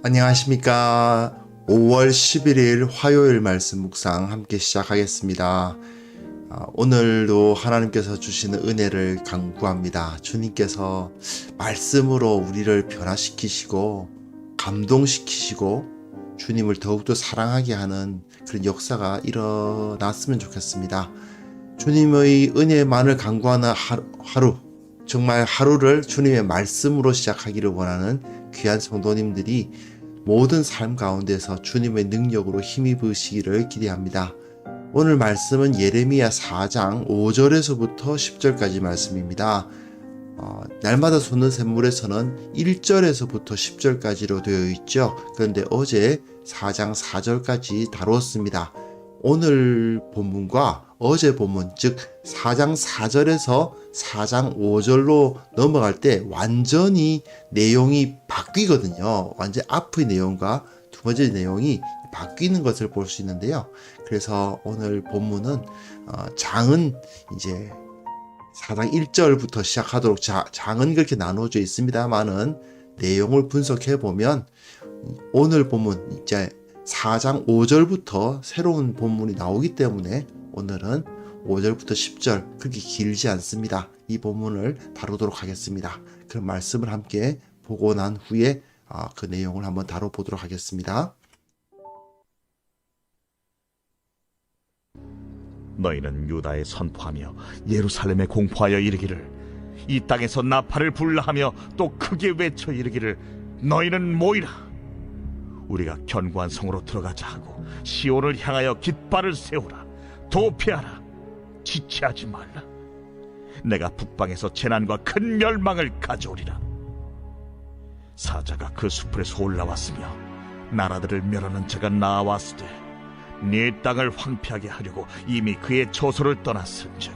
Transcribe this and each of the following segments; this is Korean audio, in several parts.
안녕하십니까. 5월 11일 화요일 말씀 묵상 함께 시작하겠습니다. 오늘도 하나님께서 주시는 은혜를 간구합니다. 주님께서 말씀으로 우리를 변화시키시고 감동시키시고 주님을 더욱더 사랑하게 하는 그런 역사가 일어났으면 좋겠습니다. 주님의 은혜만을 간구하는 하루, 정말 하루를 주님의 말씀으로 시작하기를 원하는 귀한 성도님들이 모든 삶 가운데서 주님의 능력으로 힘입으시기를 기대합니다. 오늘 말씀은 예레미야 4장 5절에서부터 10절까지 말씀입니다. 날마다 솟는 샘물에서는 1절에서부터 10절까지로 되어 있죠. 그런데 어제 4장 4절까지 다루었습니다. 오늘 본문과 어제 본문, 즉 4장 4절에서 4장 5절로 넘어갈 때 완전히 내용이 바뀌거든요. 완전 앞의 내용과 두 번째 내용이 바뀌는 것을 볼 수 있는데요. 그래서 오늘 본문은 장은 이제 4장 1절부터 시작하도록 장은 그렇게 나누어져 있습니다만은 내용을 분석해 보면 오늘 본문 이제 4장 5절부터 새로운 본문이 나오기 때문에 오늘은 5절부터 10절 그렇게 길지 않습니다. 이 본문을 다루도록 하겠습니다. 그런 말씀을 함께 보고 난 후에 그 내용을 한번 다뤄보도록 하겠습니다. 너희는 유다에 선포하며 예루살렘에 공포하여 이르기를 이 땅에서 나팔을 불라하며 또 크게 외쳐 이르기를 너희는 모이라. 우리가 견고한 성으로 들어가자 하고 시온을 향하여 깃발을 세우라. 도피하라. 지체하지 말라. 내가 북방에서 재난과 큰 멸망을 가져오리라. 사자가 그 수풀에서 올라왔으며 나라들을 멸하는 자가 나아왔으되 네 땅을 황폐하게 하려고 이미 그의 처소를 떠났은즉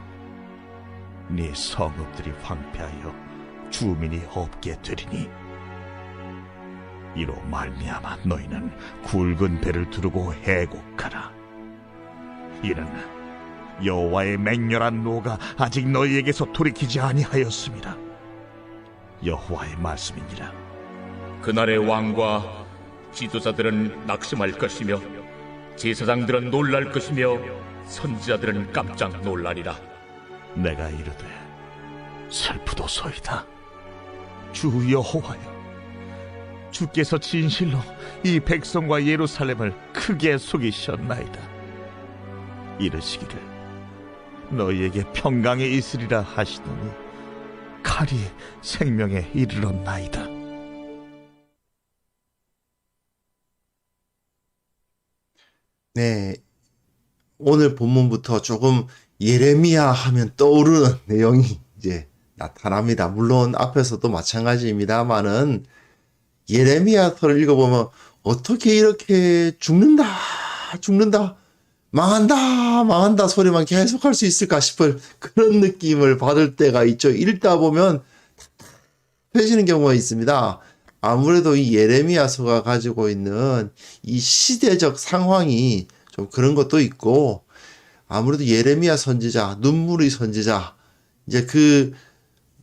네 성읍들이 황폐하여 주민이 없게 되리니 이로 말미암아 너희는 굵은 배를 두르고 해곡하라. 이는 여호와의 맹렬한 노가 아직 너희에게서 돌이키지 아니하였습니다. 여호와의 말씀이니라. 그날의 왕과 지도자들은 낙심할 것이며 제사장들은 놀랄 것이며 선지자들은 깜짝 놀라리라. 내가 이르되 슬프도소이다. 주 여호와여, 주께서 진실로 이 백성과 예루살렘을 크게 속이셨나이다. 이르시기를 너희에게 평강이 있으리라 하시더니 칼이 생명에 이르렀나이다. 네, 오늘 본문부터 조금 예레미야 하면 떠오르는 내용이 이제 나타납니다. 물론 앞에서도 마찬가지입니다만은 예레미야서를 읽어보면 어떻게 이렇게 죽는다 망한다 소리만 계속 할 수 있을까 싶을 그런 느낌을 받을 때가 있죠. 읽다 보면 답답해지는 경우가 있습니다. 아무래도 이 예레미야서가 가지고 있는 이 시대적 상황이 좀 그런 것도 있고, 아무래도 예레미야 선지자, 눈물의 선지자, 이제 그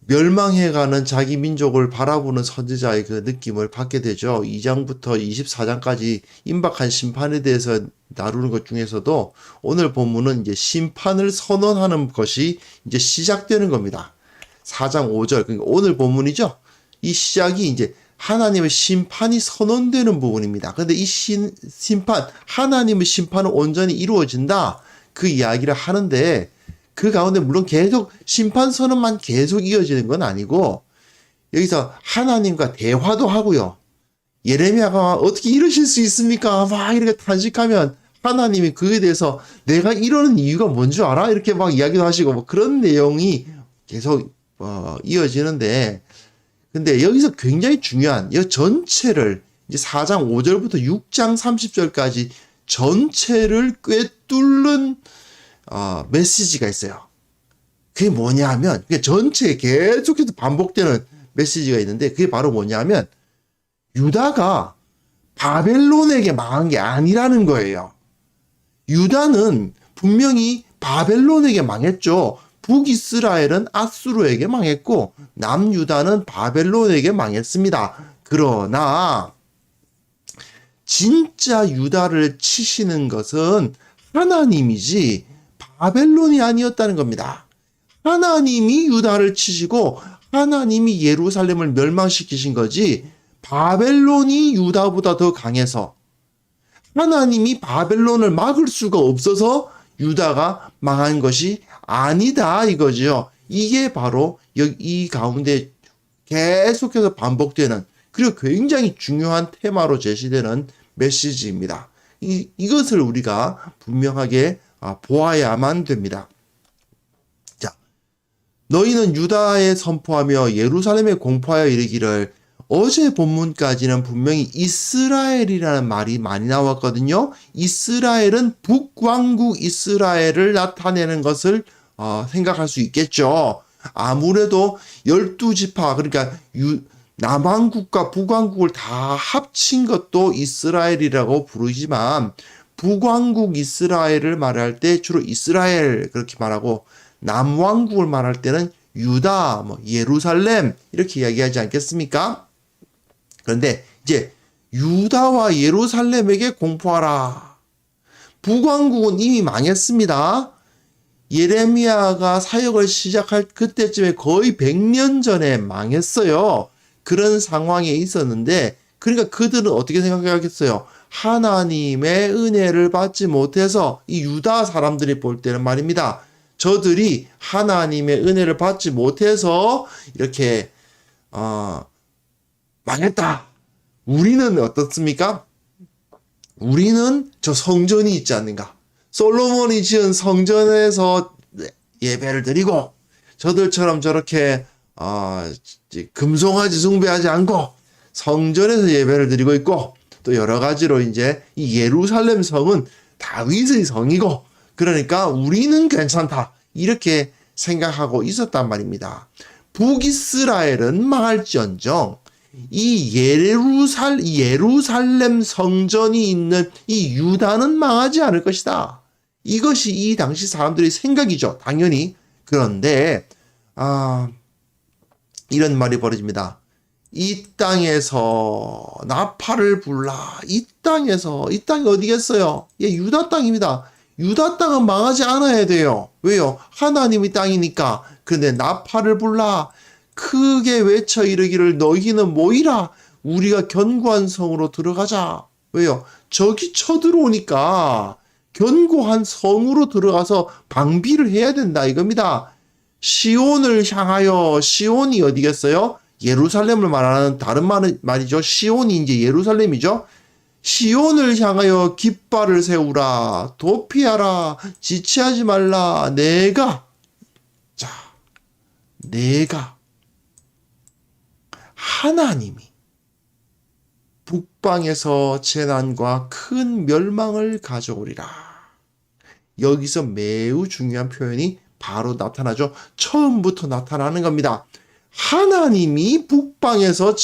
멸망해가는 자기 민족을 바라보는 선지자의 그 느낌을 받게 되죠. 2장부터 24장까지 임박한 심판에 대해서 다루는 것 중에서도 오늘 본문은 이제 심판을 선언하는 것이 이제 시작되는 겁니다. 4장 5절, 그러니까 오늘 본문이죠. 이 시작이 이제 하나님의 심판이 선언되는 부분입니다. 그런데 이 심판, 하나님의 심판은 온전히 이루어진다. 그 이야기를 하는데 그 가운데 물론 계속 심판 선언만 계속 이어지는 건 아니고 여기서 하나님과 대화도 하고요. 예레미야가 어떻게 이러실 수 있습니까? 막 이렇게 탄식하면 하나님이 그에 대해서 내가 이러는 이유가 뭔 줄 알아? 이렇게 막 이야기도 하시고 뭐 그런 내용이 계속 이어지는데, 근데 여기서 굉장히 중요한 이 전체를 이제 4장 5절부터 6장 30절까지 전체를 꿰뚫는 메시지가 있어요. 그게 뭐냐 하면 전체에 계속해서 반복되는 메시지가 있는데 그게 바로 뭐냐 하면 유다가 바벨론에게 망한 게 아니라는 거예요. 유다는 분명히 바벨론에게 망했죠. 북이스라엘은 아수르에게 망했고 남유다는 바벨론에게 망했습니다. 그러나 진짜 유다를 치시는 것은 하나님이지 바벨론이 아니었다는 겁니다. 하나님이 유다를 치시고 하나님이 예루살렘을 멸망시키신 거지 바벨론이 유다보다 더 강해서 하나님이 바벨론을 막을 수가 없어서 유다가 망한 것이 아니다 이거죠. 이게 바로 이 가운데 계속해서 반복되는 그리고 굉장히 중요한 테마로 제시되는 메시지입니다. 이것을 우리가 분명하게 보아야만 됩니다. 자, 너희는 유다에 선포하며 예루살렘에 공포하여 이르기를 어제 본문까지는 분명히 이스라엘이라는 말이 많이 나왔거든요. 이스라엘은 북왕국 이스라엘을 나타내는 것을 생각할 수 있겠죠. 아무래도 12지파 그러니까 남왕국과 북왕국을 다 합친 것도 이스라엘이라고 부르지만 북왕국 이스라엘을 말할 때 주로 이스라엘 그렇게 말하고 남왕국을 말할 때는 유다, 예루살렘 이렇게 이야기하지 않겠습니까? 그런데 이제 유다와 예루살렘에게 공포하라. 북왕국은 이미 망했습니다. 예레미야가 사역을 시작할 그때쯤에 거의 100년 전에 망했어요. 그런 상황에 있었는데 그러니까 그들은 어떻게 생각하겠어요? 하나님의 은혜를 받지 못해서 이 유다 사람들이 볼 때는 말입니다. 저들이 하나님의 은혜를 받지 못해서 이렇게 망했다. 우리는 어떻습니까? 우리는 저 성전이 있지 않는가? 솔로몬이 지은 성전에서 예배를 드리고 저들처럼 저렇게 금송아지 숭배하지 않고 성전에서 예배를 드리고 있고 또 여러 가지로 이제 이 예루살렘 성은 다윗의 성이고 그러니까 우리는 괜찮다 이렇게 생각하고 있었단 말입니다. 북이스라엘은 망할지언정 이 예루살렘 성전이 있는 이 유다는 망하지 않을 것이다. 이것이 이 당시 사람들의 생각이죠. 당연히. 그런데 이런 말이 벌어집니다. 이 땅에서 나팔을 불라. 이 땅이 어디겠어요? 예, 유다 땅입니다. 유다 땅은 망하지 않아야 돼요. 왜요? 하나님의 땅이니까. 그런데 나팔을 불라. 크게 외쳐 이르기를 너희는 모이라. 우리가 견고한 성으로 들어가자. 왜요? 적이 쳐들어오니까 견고한 성으로 들어가서 방비를 해야 된다 이겁니다. 시온을 향하여 시온이 어디겠어요? 예루살렘을 말하는 다른 말이죠. 시온이 이제 예루살렘이죠. 시온을 향하여 깃발을 세우라. 도피하라. 지체하지 말라. 내가 하나님이 북방에서 재난과 큰 멸망을 가져오리라. 여기서 매우 중요한 표현이 바로 나타나죠. 처음부터 나타나는 겁니다. 하나님이 북방에서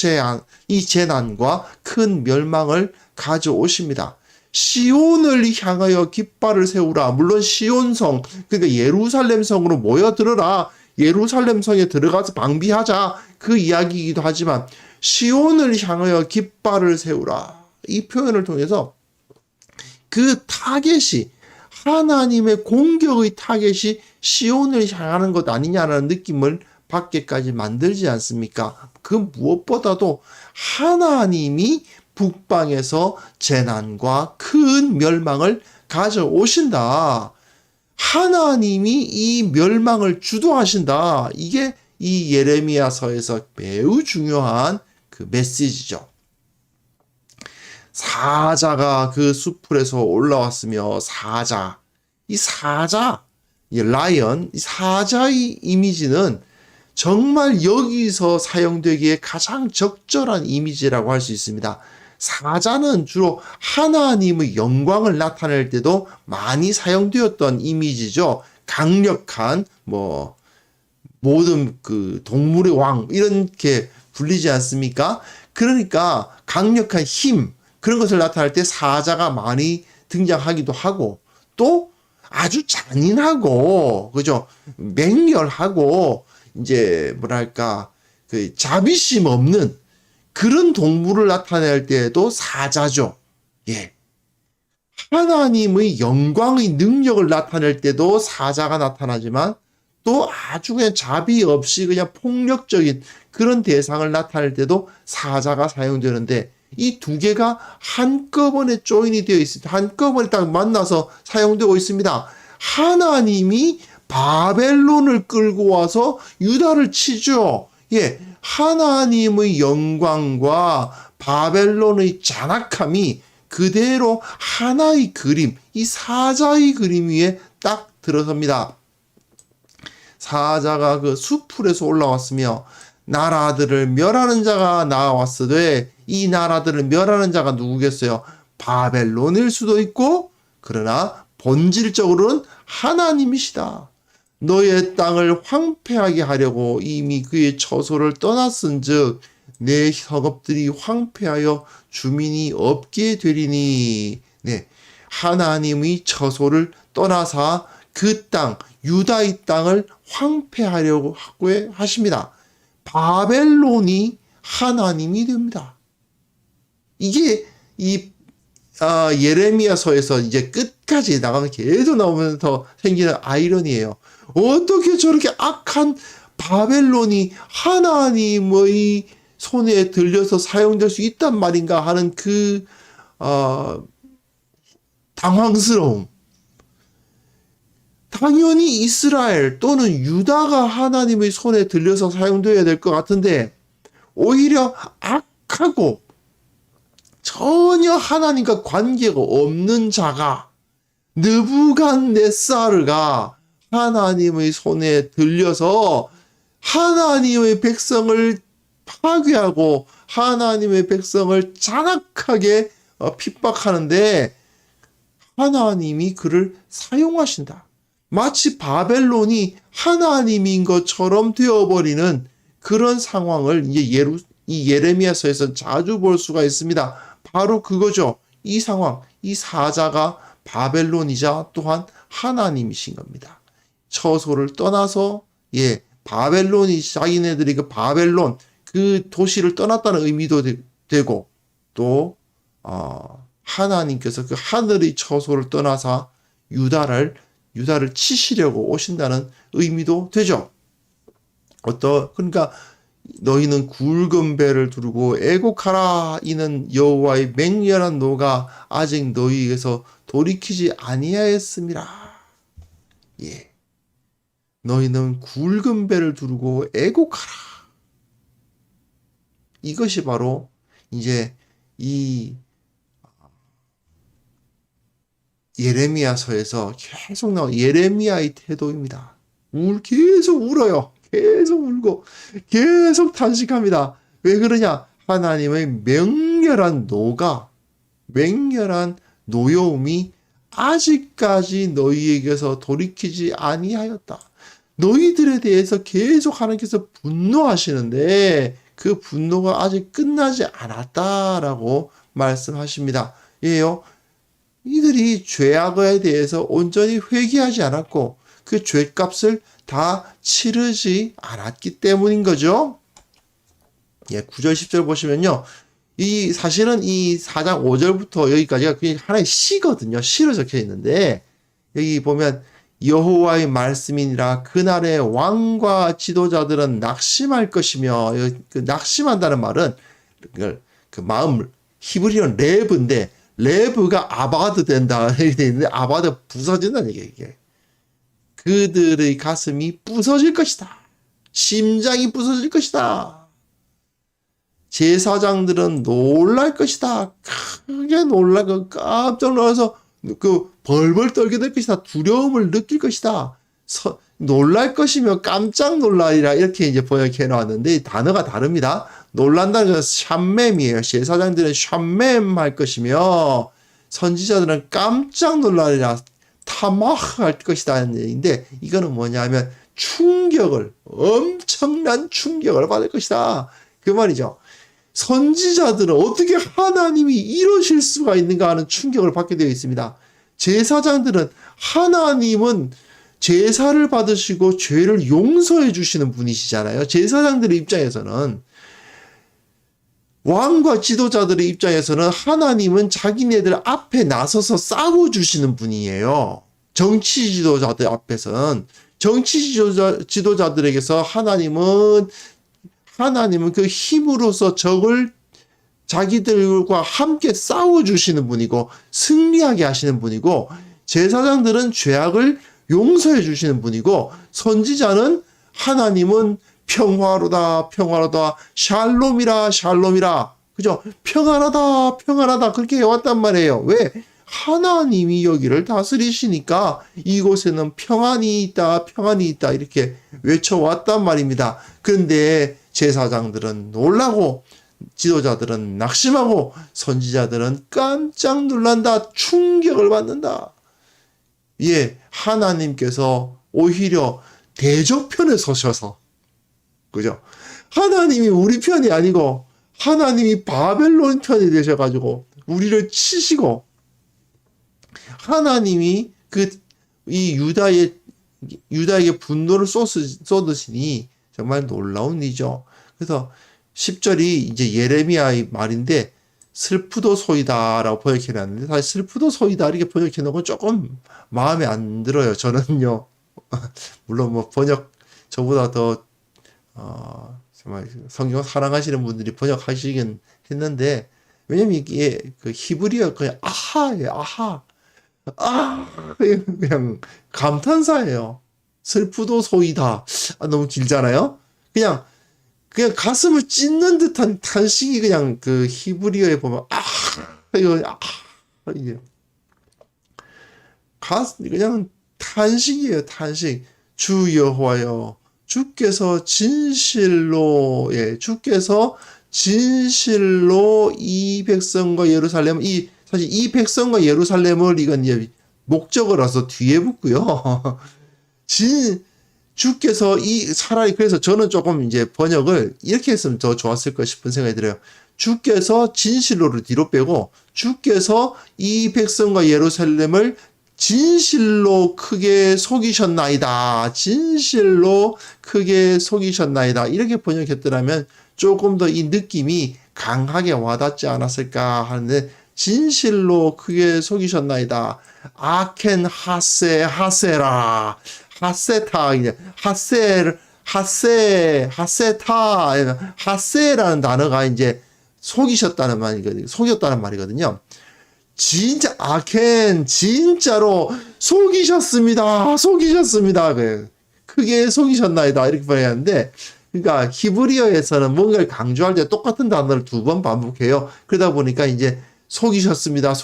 이 재난과 큰 멸망을 가져오십니다. 시온을 향하여 깃발을 세우라. 물론 시온성, 그러니까 예루살렘 성으로 모여들어라. 예루살렘 성에 들어가서 방비하자. 그 이야기이기도 하지만 시온을 향하여 깃발을 세우라. 이 표현을 통해서 그 타겟이 하나님의 공격의 타겟이 시온을 향하는 것 아니냐라는 느낌을 받게까지 만들지 않습니까? 그 무엇보다도 하나님이 북방에서 재난과 큰 멸망을 가져오신다. 하나님이 이 멸망을 주도하신다. 이게 이 예레미야서에서 매우 중요한 그 메시지죠. 사자가 그 숲풀에서 올라왔으며 이 라이언, 이 사자의 이미지는 정말 여기서 사용되기에 가장 적절한 이미지라고 할 수 있습니다. 사자는 주로 하나님의 영광을 나타낼 때도 많이 사용되었던 이미지죠. 강력한 모든 그 동물의 왕 이렇게 불리지 않습니까? 그러니까 강력한 힘 그런 것을 나타낼 때 사자가 많이 등장하기도 하고 또 아주 잔인하고 그죠? 맹렬하고 이제 뭐랄까 그 자비심 없는 그런 동물을 나타낼 때에도 사자죠. 예. 하나님의 영광의 능력을 나타낼 때도 사자가 나타나지만 또 아주 그냥 자비 없이 그냥 폭력적인 그런 대상을 나타낼 때도 사자가 사용되는데 이 두 개가 한꺼번에 조인이 되어 있습니다. 한꺼번에 딱 만나서 사용되고 있습니다. 하나님이 바벨론을 끌고 와서 유다를 치죠. 예, 하나님의 영광과 바벨론의 잔악함이 그대로 하나의 그림, 이 사자의 그림 위에 딱 들어섭니다. 사자가 그 수풀에서 올라왔으며 나라들을 멸하는 자가 나왔으되 이 나라들을 멸하는 자가 누구겠어요? 바벨론일 수도 있고 그러나 본질적으로는 하나님이시다. 너의 땅을 황폐하게 하려고 이미 그의 처소를 떠났은즉 내 성읍들이 황폐하여 주민이 없게 되리니. 네, 하나님의 처소를 떠나사 그 땅, 유다의 땅을 황폐하려고 하십니다. 바벨론이 하나님이 됩니다. 이게 이 예레미야서에서 이제 끝까지 나가면 계속 나오면서 생기는 아이러니예요. 어떻게 저렇게 악한 바벨론이 하나님의 손에 들려서 사용될 수 있단 말인가 하는 그 당황스러움. 당연히 이스라엘 또는 유다가 하나님의 손에 들려서 사용되어야 될 것 같은데 오히려 악하고 전혀 하나님과 관계가 없는 자가 느부갓네살가 하나님의 손에 들려서 하나님의 백성을 파괴하고 하나님의 백성을 잔악하게 핍박하는데 하나님이 그를 사용하신다. 마치 바벨론이 하나님인 것처럼 되어버리는 그런 상황을 이제 이 예레미야서에서 자주 볼 수가 있습니다. 바로 그거죠. 이 상황, 이 사자가 바벨론이자 또한 하나님이신 겁니다. 처소를 떠나서 바벨론이 자기네들이 그 바벨론 그 도시를 떠났다는 의미도 되고 또 하나님께서 그 하늘의 처소를 떠나서 유다를 치시려고 오신다는 의미도 되죠. 그러니까 너희는 굵은 배를 두르고 애곡하라. 이는 여호와의 맹렬한 노가 아직 너희에게서 돌이키지 아니하였음이라. 예, 너희는 굵은 배를 두르고 애곡하라. 이것이 바로 이제 이 예레미야서에서 계속 나온 예레미야의 태도입니다. 계속 울어요. 계속 울고 계속 탄식합니다. 왜 그러냐? 하나님의 맹렬한 노여움이 아직까지 너희에게서 돌이키지 아니하였다. 너희들에 대해서 계속 하나님께서 분노하시는데 그 분노가 아직 끝나지 않았다라고 말씀하십니다. 예요. 이들이 죄악에 대해서 온전히 회개하지 않았고 그 죄값을 다 치르지 않았기 때문인 거죠. 9절 10절 보시면요. 사실은 이 4장 5절부터 여기까지가 그냥 하나의 시거든요. 시로 적혀 있는데 여기 보면 여호와의 말씀이니라 그날의 왕과 지도자들은 낙심할 것이며 그 낙심한다는 말은 그 마음 히브리어는 레브인데 레브가 아바드 된다 이렇게 돼 있는데 아바드 부서진다는 얘기예요. 이게. 그들의 가슴이 부서질 것이다. 심장이 부서질 것이다. 제사장들은 놀랄 것이다. 크게 놀라고 깜짝 놀라서 그 벌벌 떨게 될 것이다. 두려움을 느낄 것이다. 놀랄 것이며 깜짝 놀라리라 이렇게 이제 번역해 놓았는데 이 단어가 다릅니다. 놀란다는 것은 샴맴이에요. 제사장들은 샴맴할 것이며 선지자들은 깜짝 놀라리라. 타마할 것이다. 인데 이거는 뭐냐 하면 엄청난 충격을 받을 것이다. 그 말이죠. 선지자들은 어떻게 하나님이 이러실 수가 있는가 하는 충격을 받게 되어 있습니다. 제사장들은 하나님은 제사를 받으시고 죄를 용서해 주시는 분이시잖아요. 제사장들의 입장에서는 왕과 지도자들의 입장에서는 하나님은 자기네들 앞에 나서서 싸워주시는 분이에요. 정치 지도자들 앞에서는. 정치 지도자들에게서 하나님은 그 힘으로서 적을 자기들과 함께 싸워주시는 분이고 승리하게 하시는 분이고, 제사장들은 죄악을 용서해 주시는 분이고, 선지자는 하나님은 평화로다 평화로다 샬롬이라 샬롬이라, 그죠? 평안하다 평안하다 그렇게 해왔단 말이에요. 왜? 하나님이 여기를 다스리시니까 이곳에는 평안이 있다 평안이 있다 이렇게 외쳐왔단 말입니다. 그런데 제사장들은 놀라고, 지도자들은 낙심하고, 선지자들은 깜짝 놀란다, 충격을 받는다. 예, 하나님께서 오히려 대적편에 서셔서, 그죠? 하나님이 우리 편이 아니고 하나님이 바벨론 편이 되셔가지고 우리를 치시고, 하나님이 이 유다에게 분노를 쏟으시니 정말 놀라운 일이죠. 그래서 10절이 이제 예레미야의 말인데, 슬프도소이다라고 번역해 놨는데, 사실 슬프도소이다 이렇게 번역해 놓은 건 조금 마음에 안 들어요. 저는요. 물론 뭐 번역 저보다 더 정말 성경 사랑하시는 분들이 번역하시긴 했는데, 왜냐면 이게 그 히브리어 그냥 아하예요. 아하. 그냥 감탄사예요. 슬프도소이다. 너무 길잖아요. 그냥 가슴을 찢는 듯한 탄식이 그냥 그 히브리어에 보면 이게 그냥 탄식이에요. 탄식. 주 여호와여, 주께서 진실로 이 백성과 예루살렘, 사실 이 백성과 예루살렘을 이건 이제 목적어라서 뒤에 붙고요. 주께서 차라리, 그래서 저는 조금 이제 번역을 이렇게 했으면 더 좋았을 것 싶은 생각이 들어요. 주께서 진실로를 뒤로 빼고, 주께서 이 백성과 예루살렘을 진실로 크게 속이셨나이다. 진실로 크게 속이셨나이다. 이렇게 번역했더라면 조금 더 이 느낌이 강하게 와닿지 않았을까 하는데, 진실로 크게 속이셨나이다. 아켄 하세라. 하세타, 하세라는 단어가 이제 속이셨다는 말이거든요. 속였다는 말이거든요. 진짜, 진짜로 속이셨습니다. 크게 속이셨나이다. 이렇게 번역하는데, 그러니까 히브리어에서는 뭔가를 강조할 때 똑같은 단어를 두 번 반복해요. 그러다 보니까 이제 속이셨습니다.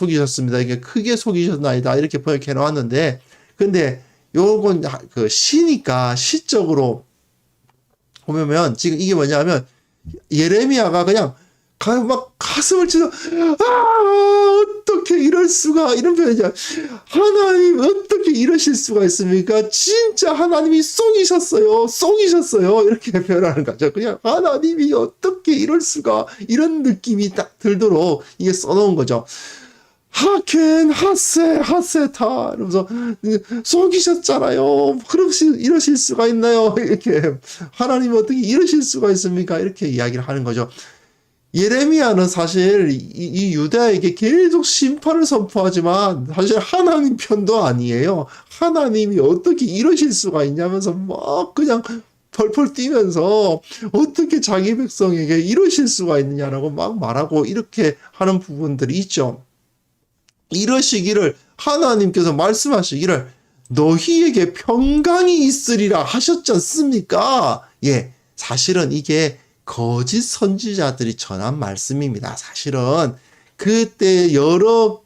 이게 크게 속이셨나이다. 이렇게 번역해 놓았는데, 근데 요건 그 시니까 시적으로 보면 지금 이게 뭐냐면, 예레미야가 그냥 막 가슴을 치서 어떻게 이럴 수가, 이런 표현이죠. 하나님 어떻게 이러실 수가 있습니까? 진짜 하나님이 속이셨어요 이렇게 표현하는 거죠. 그냥 하나님이 어떻게 이럴 수가, 이런 느낌이 딱 들도록 이게 써놓은 거죠. 하켄 하세타 이러면서 속이셨잖아요. 이러실 수가 있나요? 이렇게 하나님 어떻게 이러실 수가 있습니까? 이렇게 이야기를 하는 거죠. 예레미야는 사실 이 유다에게 계속 심판을 선포하지만 사실 하나님 편도 아니에요. 하나님이 어떻게 이러실 수가 있냐면서 막 그냥 펄펄 뛰면서 어떻게 자기 백성에게 이러실 수가 있느냐라고 막 말하고 이렇게 하는 부분들이 있죠. 이러시기를, 하나님께서 말씀하시기를 너희에게 평강이 있으리라 하셨지 않습니까? 예, 사실은 이게 거짓 선지자들이 전한 말씀입니다. 사실은 그때 여러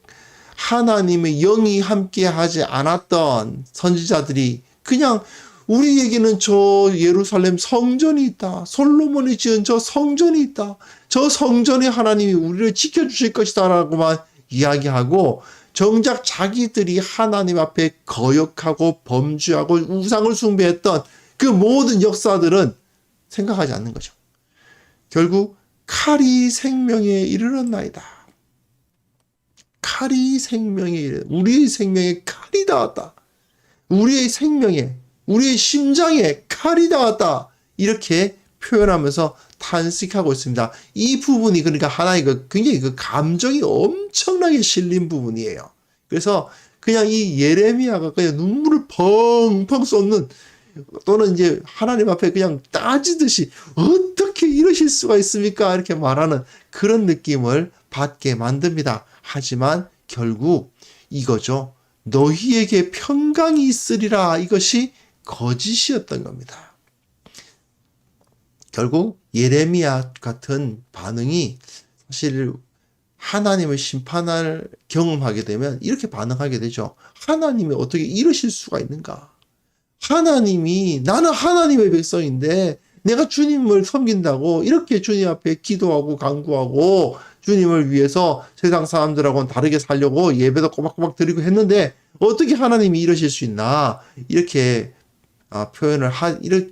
하나님의 영이 함께 하지 않았던 선지자들이 그냥 우리에게는 저 예루살렘 성전이 있다. 솔로몬이 지은 저 성전이 있다. 저 성전에 하나님이 우리를 지켜주실 것이다 라고만 이야기하고, 정작 자기들이 하나님 앞에 거역하고 범죄하고 우상을 숭배했던 그 모든 역사들은 생각하지 않는 거죠. 결국 칼이 생명에 이르렀나이다. 칼이 생명에 우리의 생명에 칼이 닿았다. 우리의 생명에, 우리의 심장에 칼이 닿았다. 이렇게 표현하면서 탄식하고 있습니다. 이 부분이 그러니까 하나의 굉장히 감정이 엄청나게 실린 부분이에요. 그래서 그냥 이 예레미야가 그냥 눈물을 펑펑 쏟는, 또는 이제 하나님 앞에 그냥 따지듯이 어떻게 이러실 수가 있습니까? 이렇게 말하는 그런 느낌을 받게 만듭니다. 하지만 결국 이거죠. 너희에게 평강이 있으리라. 이것이 거짓이었던 겁니다. 결국 예레미야 같은 반응이 사실 하나님을 심판할 경험하게 되면 이렇게 반응하게 되죠. 하나님이 어떻게 이러실 수가 있는가? 하나님이, 나는 하나님의 백성인데 내가 주님을 섬긴다고 이렇게 주님 앞에 기도하고 간구하고 주님을 위해서 세상 사람들하고는 다르게 살려고 예배도 꼬박꼬박 드리고 했는데 어떻게 하나님이 이러실 수 있나? 이렇게 표현을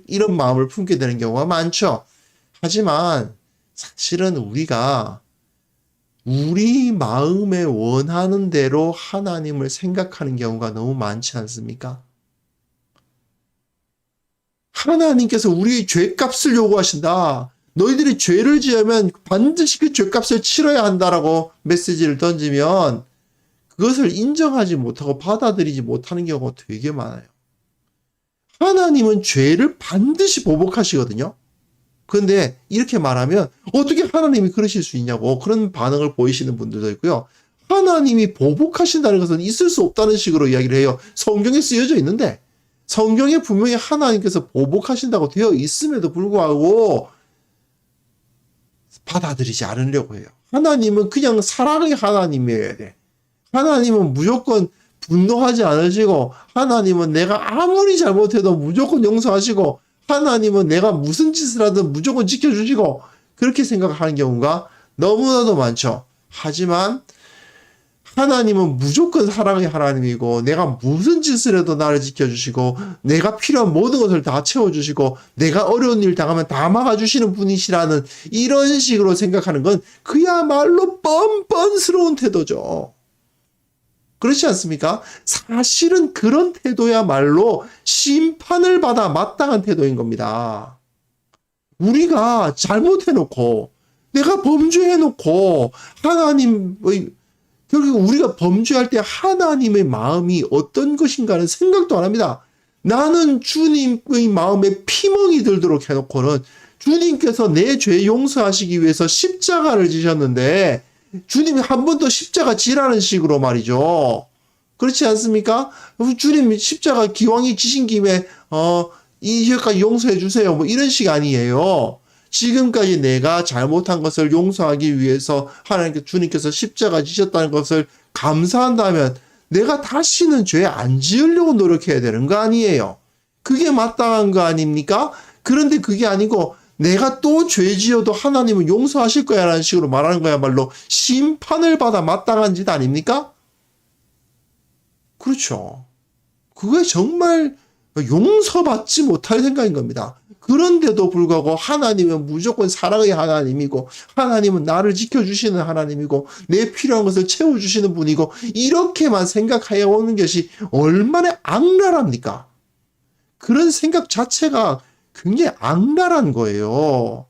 이런 마음을 품게 되는 경우가 많죠. 하지만 사실은 우리가 우리 마음에 원하는 대로 하나님을 생각하는 경우가 너무 많지 않습니까? 하나님께서 우리의 죄값을 요구하신다. 너희들이 죄를 지으면 반드시 그 죄값을 치러야 한다라고 메시지를 던지면 그것을 인정하지 못하고 받아들이지 못하는 경우가 되게 많아요. 하나님은 죄를 반드시 보복하시거든요. 그런데 이렇게 말하면 어떻게 하나님이 그러실 수 있냐고 그런 반응을 보이시는 분들도 있고요. 하나님이 보복하신다는 것은 있을 수 없다는 식으로 이야기를 해요. 성경에 쓰여져 있는데 성경에 분명히 하나님께서 보복하신다고 되어 있음에도 불구하고 받아들이지 않으려고 해요. 하나님은 그냥 사랑의 하나님이어야 돼. 하나님은 무조건 분노하지 않으시고, 하나님은 내가 아무리 잘못해도 무조건 용서하시고, 하나님은 내가 무슨 짓을 하든 무조건 지켜주시고, 그렇게 생각하는 경우가 너무나도 많죠. 하지만 하나님은 무조건 사랑의 하나님이고, 내가 무슨 짓을 해도 나를 지켜주시고, 내가 필요한 모든 것을 다 채워주시고, 내가 어려운 일 당하면 다 막아주시는 분이시라는 이런 식으로 생각하는 건 그야말로 뻔뻔스러운 태도죠. 그렇지 않습니까? 사실은 그런 태도야말로 심판을 받아 마땅한 태도인 겁니다. 우리가 잘못해놓고, 내가 범죄해놓고, 하나님의 결국 우리가 범죄할 때 하나님의 마음이 어떤 것인가는 생각도 안 합니다. 나는 주님의 마음에 피멍이 들도록 해놓고는 주님께서 내 죄 용서하시기 위해서 십자가를 지셨는데 주님이 한 번 더 십자가 지라는 식으로 말이죠. 그렇지 않습니까? 주님 십자가 기왕이 지신 김에 이 죄까지 용서해 주세요. 뭐 이런 식 아니에요. 지금까지 내가 잘못한 것을 용서하기 위해서 하나님께 주님께서 십자가 지셨다는 것을 감사한다면 내가 다시는 죄 안 지으려고 노력해야 되는 거 아니에요. 그게 마땅한 거 아닙니까? 그런데 그게 아니고 내가 또 죄 지어도 하나님은 용서하실 거야 라는 식으로 말하는 거야말로 심판을 받아 마땅한 짓 아닙니까? 그렇죠. 그게 정말 용서받지 못할 생각인 겁니다. 그런데도 불구하고 하나님은 무조건 사랑의 하나님이고 하나님은 나를 지켜주시는 하나님이고 내 필요한 것을 채워주시는 분이고 이렇게만 생각해 오는 것이 얼마나 악랄합니까? 그런 생각 자체가 굉장히 악랄한 거예요.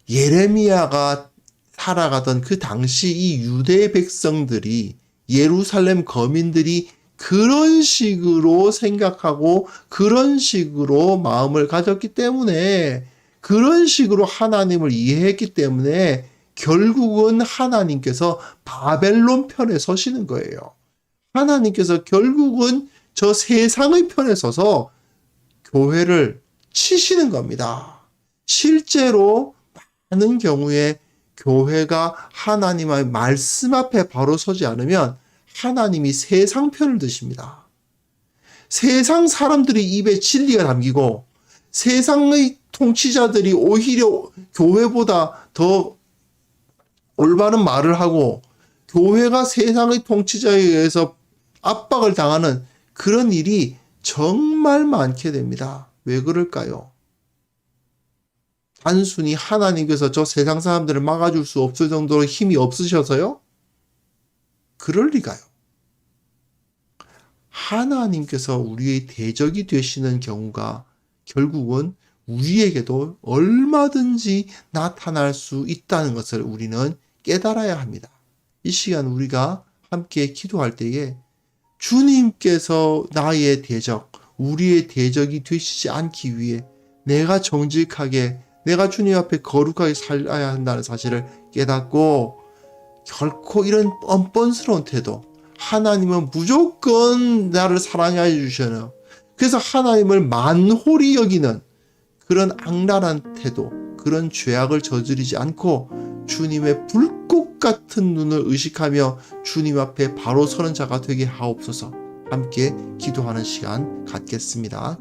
예레미야가 살아가던 그 당시 이 유대 백성들이 예루살렘 거민들이 그런 식으로 생각하고 그런 식으로 마음을 가졌기 때문에 그런 식으로 하나님을 이해했기 때문에 결국은 하나님께서 바벨론 편에 서시는 거예요. 하나님께서 결국은 저 세상의 편에 서서 교회를 치시는 겁니다. 실제로 많은 경우에 교회가 하나님의 말씀 앞에 바로 서지 않으면 하나님이 세상 편을 드십니다. 세상 사람들이 입에 진리가 담기고 세상의 통치자들이 오히려 교회보다 더 올바른 말을 하고 교회가 세상의 통치자에 의해서 압박을 당하는 그런 일이 정말 많게 됩니다. 왜 그럴까요? 단순히 하나님께서 저 세상 사람들을 막아줄 수 없을 정도로 힘이 없으셔서요? 그럴 리가요. 하나님께서 우리의 대적이 되시는 경우가 결국은 우리에게도 얼마든지 나타날 수 있다는 것을 우리는 깨달아야 합니다. 이 시간 우리가 함께 기도할 때에 주님께서 나의 대적, 우리의 대적이 되시지 않기 위해 내가 정직하게, 내가 주님 앞에 거룩하게 살아야 한다는 사실을 깨닫고, 결코 이런 뻔뻔스러운 태도, 하나님은 무조건 나를 사랑해 주셔요. 그래서 하나님을 만홀히 여기는 그런 악랄한 태도, 그런 죄악을 저지르지 않고 주님의 불꽃 같은 눈을 의식하며 주님 앞에 바로 서는 자가 되게 하옵소서. 함께 기도하는 시간 갖겠습니다.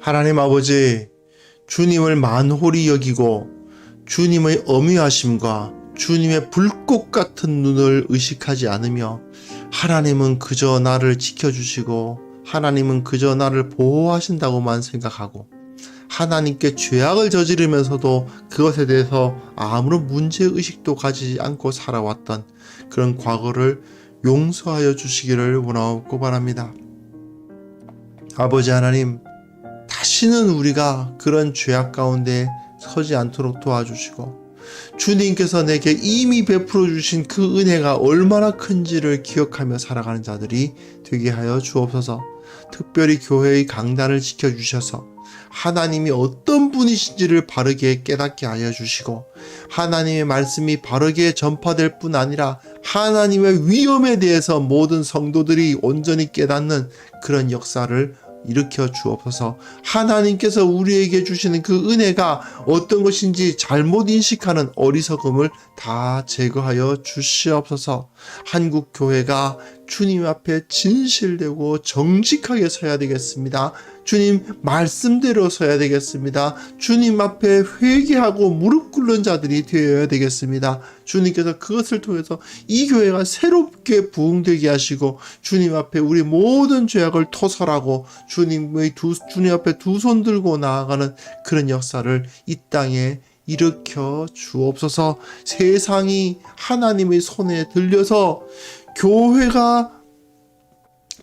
하나님 아버지, 주님을 만홀히 여기고 주님의 엄위하심과 주님의 불꽃 같은 눈을 의식하지 않으며, 하나님은 그저 나를 지켜주시고 하나님은 그저 나를 보호하신다고만 생각하고, 하나님께 죄악을 저지르면서도 그것에 대해서 아무런 문제의식도 가지지 않고 살아왔던 그런 과거를 용서하여 주시기를 원하옵고 바랍니다. 아버지 하나님, 다시는 우리가 그런 죄악 가운데 서지 않도록 도와주시고, 주님께서 내게 이미 베풀어 주신 그 은혜가 얼마나 큰지를 기억하며 살아가는 자들이 되게 하여 주옵소서. 특별히 교회의 강단을 지켜주셔서 하나님이 어떤 분이신지를 바르게 깨닫게 하여 주시고, 하나님의 말씀이 바르게 전파될 뿐 아니라 하나님의 위엄에 대해서 모든 성도들이 온전히 깨닫는 그런 역사를 일으켜 주옵소서. 하나님께서 우리에게 주시는 그 은혜가 어떤 것인지 잘못 인식하는 어리석음을 다 제거하여 주시옵소서. 한국 교회가 주님 앞에 진실되고 정직하게 서야 되겠습니다. 주님 말씀대로 서야 되겠습니다. 주님 앞에 회개하고 무릎 꿇는 자들이 되어야 되겠습니다. 주님께서 그것을 통해서 이 교회가 새롭게 부흥되게 하시고, 주님 앞에 우리 모든 죄악을 토설하고 주님 앞에 두 손 들고 나아가는 그런 역사를 이 땅에 일으켜 주옵소서. 세상이 하나님의 손에 들려서 교회가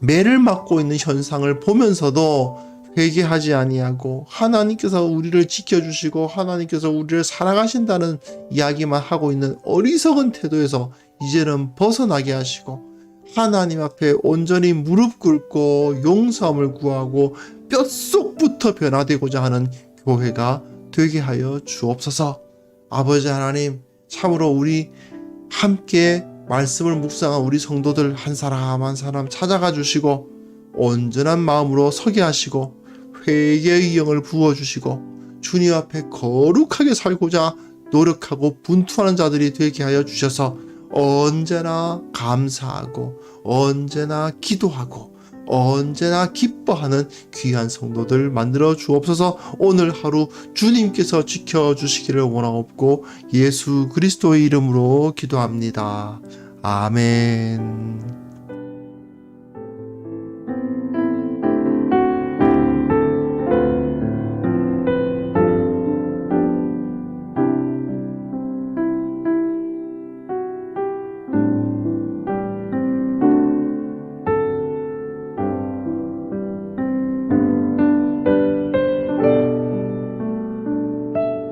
매를 맞고 있는 현상을 보면서도 회개하지 아니하고, 하나님께서 우리를 지켜주시고 하나님께서 우리를 사랑하신다는 이야기만 하고 있는 어리석은 태도에서 이제는 벗어나게 하시고, 하나님 앞에 온전히 무릎 꿇고 용서함을 구하고 뼛속부터 변화되고자 하는 교회가 되게 하여 주옵소서. 아버지 하나님, 참으로 우리 함께 말씀을 묵상한 우리 성도들 한 사람 한 사람 찾아가 주시고, 온전한 마음으로 서게 하시고 회개의 영을 부어주시고, 주님 앞에 거룩하게 살고자 노력하고 분투하는 자들이 되게 하여 주셔서 언제나 감사하고 언제나 기도하고 언제나 기뻐하는 귀한 성도들 만들어 주옵소서. 오늘 하루 주님께서 지켜주시기를 원하옵고 예수 그리스도의 이름으로 기도합니다. 아멘.